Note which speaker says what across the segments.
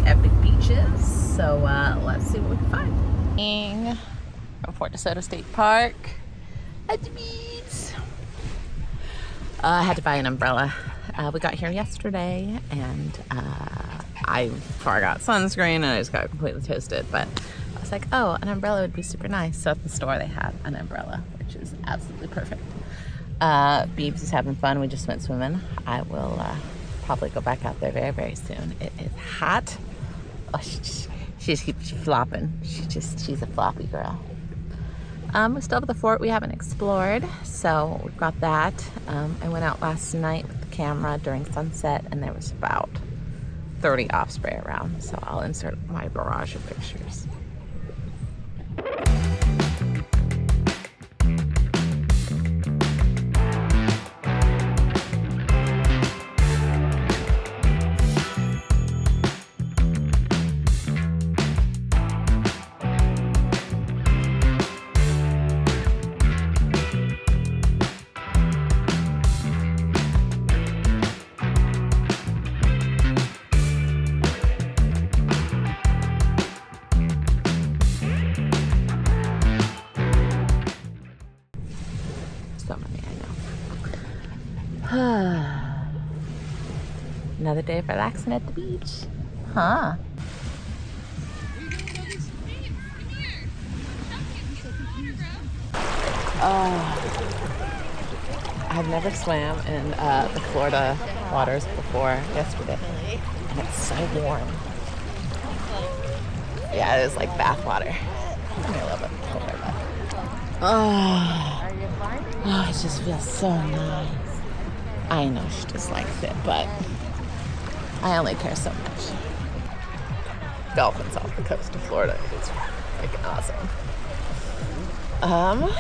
Speaker 1: epic beaches. So let's see what we can find. From Fort De Soto State Park at the beach. I had to buy an umbrella. We got here yesterday and I forgot sunscreen and I just got completely toasted, but I was like, oh, an umbrella would be super nice. So at the store they had an umbrella, which is absolutely perfect. Beebs is having fun. We just went swimming. I will probably go back out there very, very soon. It is hot. Oh, she just keeps flopping. She's a floppy girl. We still have the fort we haven't explored, so we've got that. I went out last night with the camera during sunset and there was about 30 osprey around, so I'll insert my barrage of pictures. Another day of relaxing at the beach. Huh? I've never swam in the Florida waters before yesterday. And it's so warm. Yeah, it is like bath water. I love it. Oh, it just feels so nice. I know she just likes it, but I only care so much. Dolphins off the coast of Florida. It's freaking awesome. Yeah.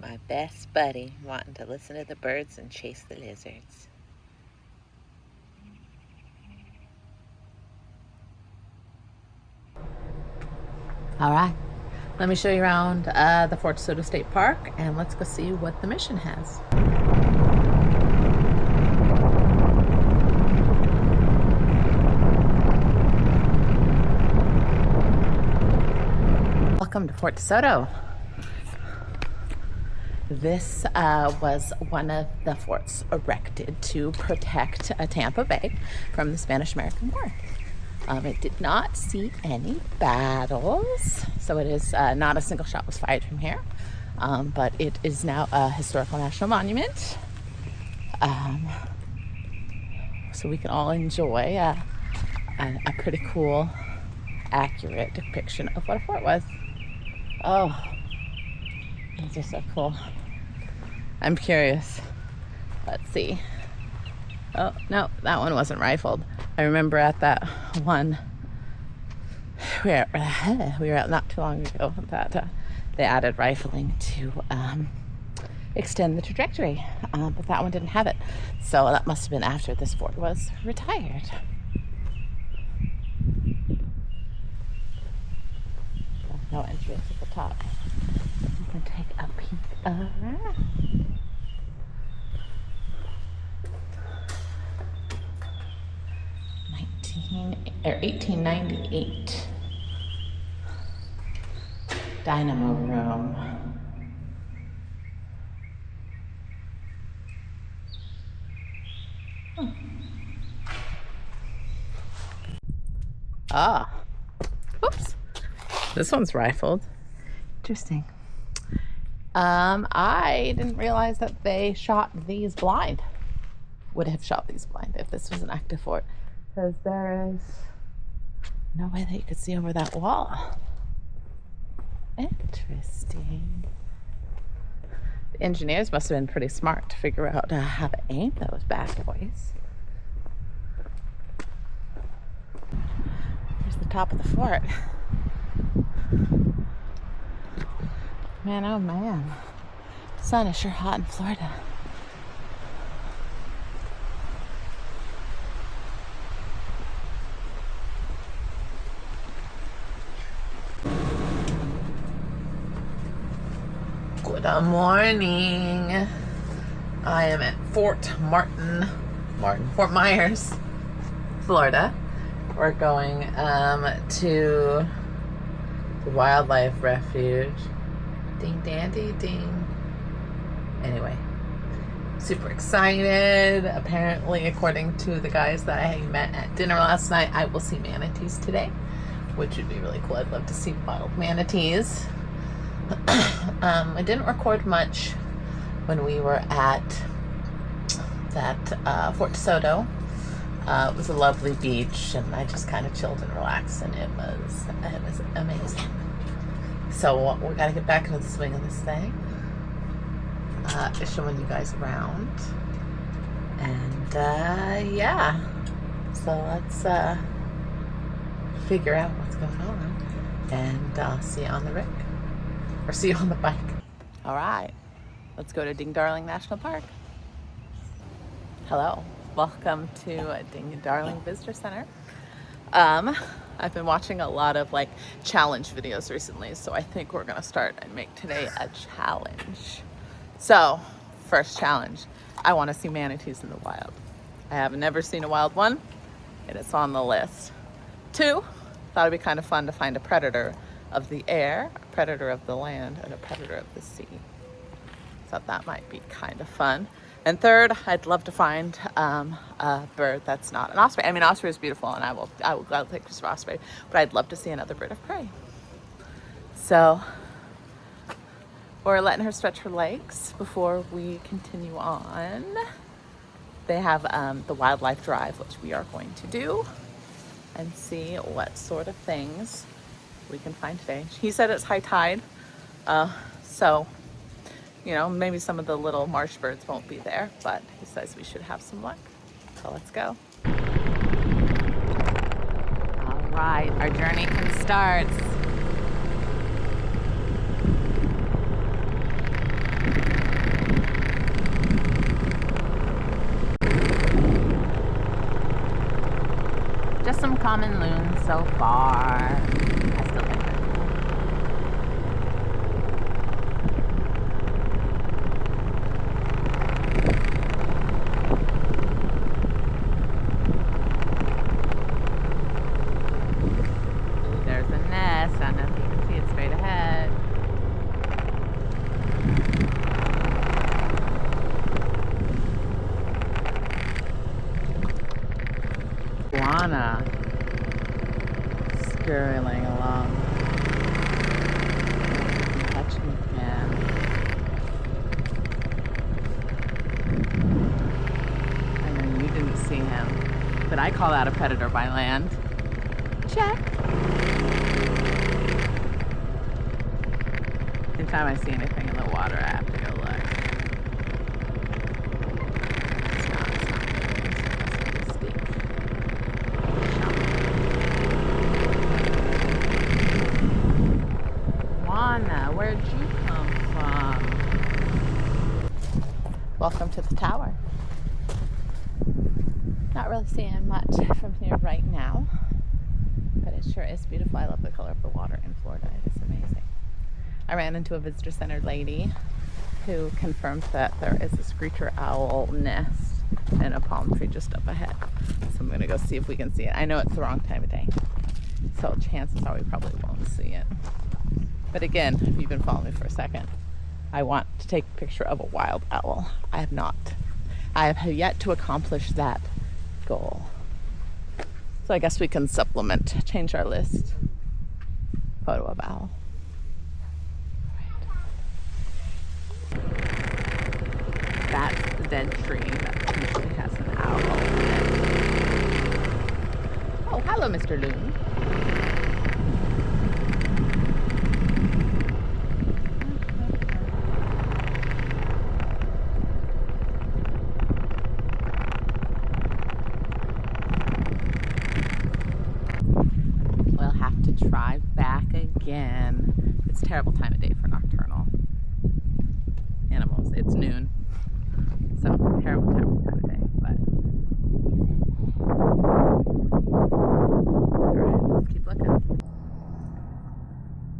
Speaker 1: My best buddy wanting to listen to the birds and chase the lizards. All right, let me show you around the Fort De Soto State Park and let's go see what the mission has. Welcome to Fort De Soto. This was one of the forts erected to protect Tampa Bay from the Spanish-American War. It did not see any battles, so it is not a single shot was fired from here, but it is now a historical national monument, so we can all enjoy a pretty cool, accurate depiction of what a fort was. Oh, these are so cool. I'm curious. Let's see. Oh, no, that one wasn't rifled. I remember at that one, we were out not too long ago, that they added rifling to extend the trajectory, but that one didn't have it. So that must have been after this fort was retired. No entrance at the top. You can take a peek around. Or 1898 dynamo room. Ah, oops. This one's rifled. Interesting. I didn't realize that they shot these blind. Would have shot these blind if this was an active fort, because there is no way that you could see over that wall. Interesting. The engineers must have been pretty smart to figure out how to aim those bad boys. Here's the top of the fort. Man, oh man. Sun is sure hot in Florida. Good morning. I am at Fort Myers, Florida. We're going to the wildlife refuge. Ding dandy ding. Anyway, super excited. Apparently, according to the guys that I met at dinner last night, I will see manatees today, which would be really cool. I'd love to see wild manatees. I didn't record much when we were at that Fort De Soto. It was a lovely beach, and I just kind of chilled and relaxed, and it was amazing. So we got to get back into the swing of this thing. Showing you guys around, and yeah. So let's figure out what's going on, and I'll see you on the rig. Or see you on the bike. All right, let's go to Darling National Park. Hello, welcome to Darling Visitor Center. I've been watching a lot of like challenge videos recently, so I think we're gonna start and make today a challenge. So, first challenge, I wanna see manatees in the wild. I have never seen a wild one, and it's on the list. 2, thought it'd be kind of fun to find a predator of the air, a predator of the land, and a predator of the sea. Thought that might be kind of fun. And 3rd, I'd love to find a bird that's not an osprey. I mean, osprey is beautiful, and I will gladly take this osprey, but I'd love to see another bird of prey. So we're letting her stretch her legs before we continue on. They have the wildlife drive, which we are going to do, and see what sort of things we can find today. He said it's high tide, so you know, maybe some of the little marsh birds won't be there, but he says we should have some luck. So let's go. All right, our journey can start. Just some common loons so far. I still think they're cool. Ooh, there's a nest. I don't know if you can see it straight ahead. Iguana scurrying along. Touch me again. I know you didn't see him, but I call that a predator by land. Check. Anytime I see anything in the water, I have to go look. It's not good. Juana, where'd you come from? Welcome to the tower. Not really seeing much from here right now, but it sure is beautiful. I love the color of the water in Florida. It is amazing. I ran into a visitor center lady who confirmed that there is a screecher owl nest in a palm tree just up ahead. So I'm gonna go see if we can see it. I know it's the wrong time of day, so chances are we probably won't see it. But again, if you've been following me for a second, I want to take a picture of a wild owl. I have yet to accomplish that goal. So I guess we can change our list. Photo of owl. Right. That's the dead tree that usually has an owl in it. Oh, hello, Mr. Loon. We'll have to try back again. It's a terrible time of day for nocturnal animals.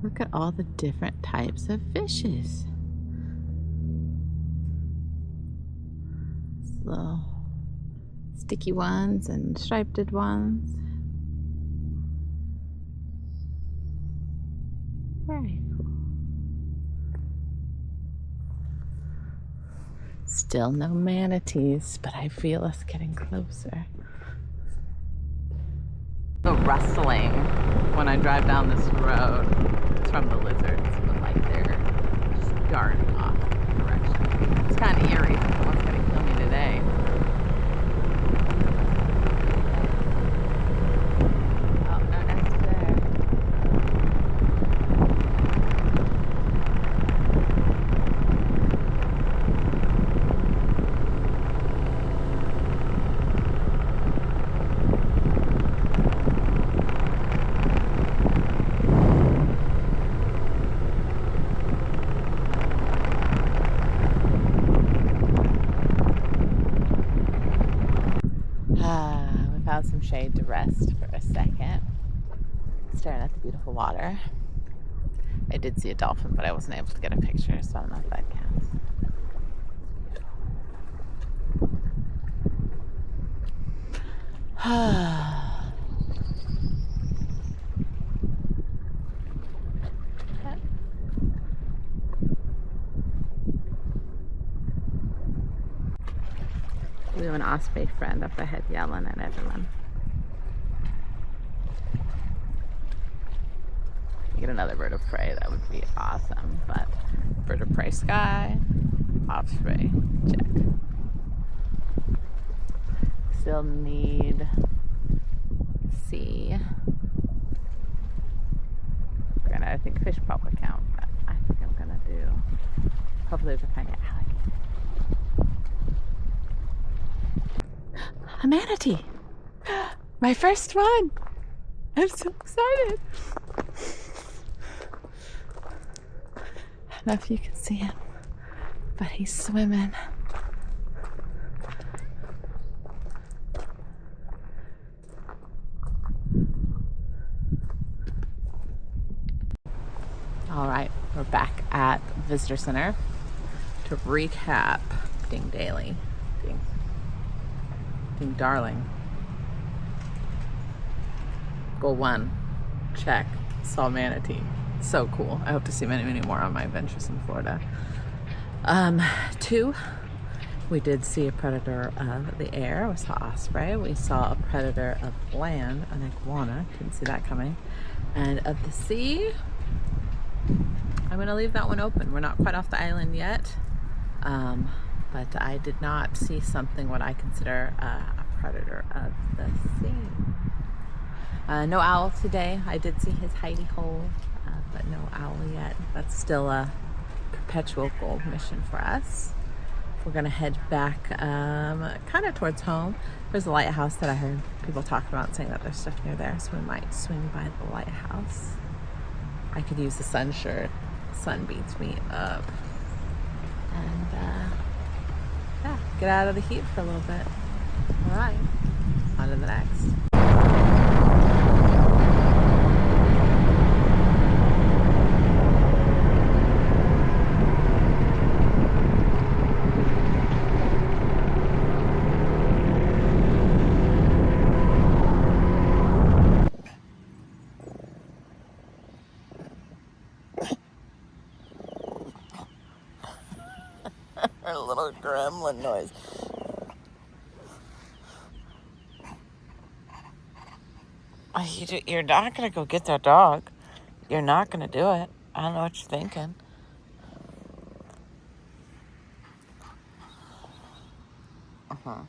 Speaker 1: Look at all the different types of fishes. Little sticky ones and striped ones. Very cool. Still no manatees, but I feel us getting closer. The rustling when I drive down this road, it's from the lizards, but like they're just guarding off the direction. It's kind of eerie. What's gonna kill me today? Oh, no nest there. We found some shade to rest for a second, staring at the beautiful water. I did see a dolphin, but I wasn't able to get a picture, so I don't know if that counts. We have an osprey friend up ahead yelling at everyone. You get another bird of prey, that would be awesome. But bird of prey sky, osprey, check. Still need C. Granted, I think fish probably count, but I think I'm gonna do. Hopefully we can find an alligator. A manatee! My first one! I'm so excited! I don't know if you can see him, but he's swimming. All right, we're back at the visitor center to recap Ding Daily. Ding Darling. Goal 1, check. Saw manatee. So cool. I hope to see many, many more on my adventures in Florida. 2, we did see a predator of the air. We saw osprey. We saw a predator of land, an iguana. Couldn't see that coming. And of the sea, I'm going to leave that one open. We're not quite off the island yet, but I did not see something what I consider a predator of the sea. No owl today. I did see his hidey hole, but no owl yet. That's still a perpetual goal mission for us. We're going to head back kind of towards home. There's a lighthouse that I heard people talk about, saying that there's stuff near there, so we might swing by the lighthouse. I could use the sun shirt. Sun beats me up. And yeah, get out of the heat for a little bit. All right, on to the next. A little gremlin noise. You're not gonna go get that dog. You're not gonna do it. I don't know what you're thinking. Uh-huh.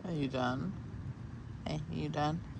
Speaker 1: Are you done? Hey, you done?